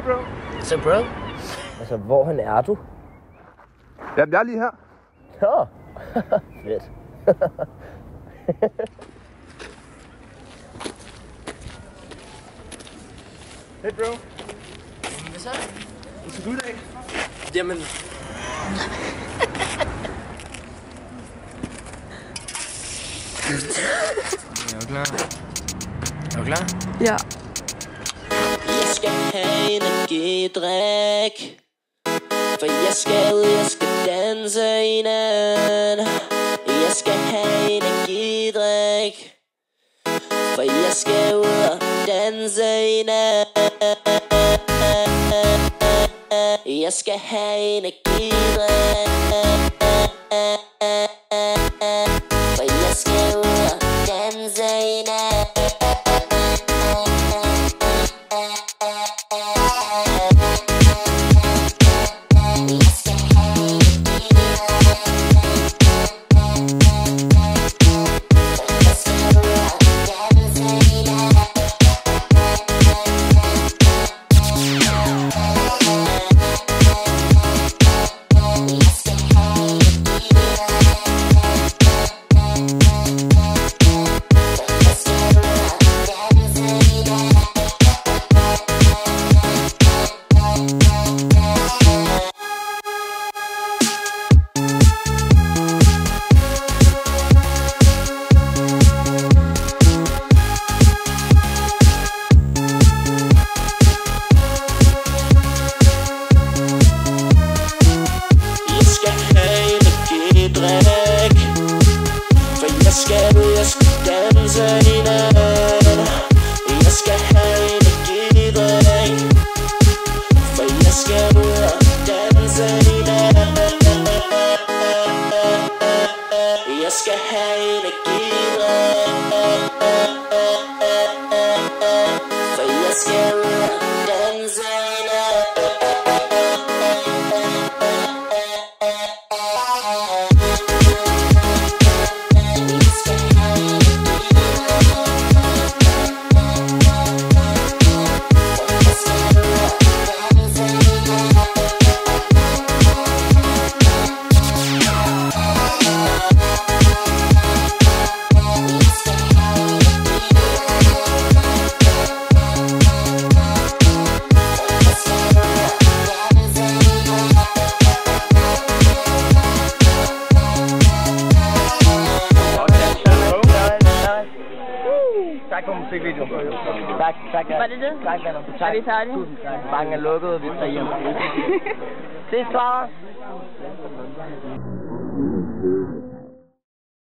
Hey bro. Så bro? Altså, hvorhen er du? Jamen, jeg er lige her. Nå, fedt. Hey bro. Hvad så? Hvad skal du i dag? Jamen... Er du klar? Er du klar? Ja. Jeg skal have energidrik, for jeg skal ud, jeg skal danse i nat. Jeg skal have energidrik, for jeg skal ud og danse i nat. Jeg skal have energidrik, for jeg skal ud og danse i nat. Jeg skal ud, jeg skal danse i nat. Jeg skal have energidrik, for jeg skal ud og danse i nat. Jeg skal have energidrik, for jeg skal ud og danse i nat. Tak for musikvideo. Tak. Var det det? Tak, venner. Er vi færdige? Tusind tak. Banken er lukket, vi tager hjem. Ses, Clara.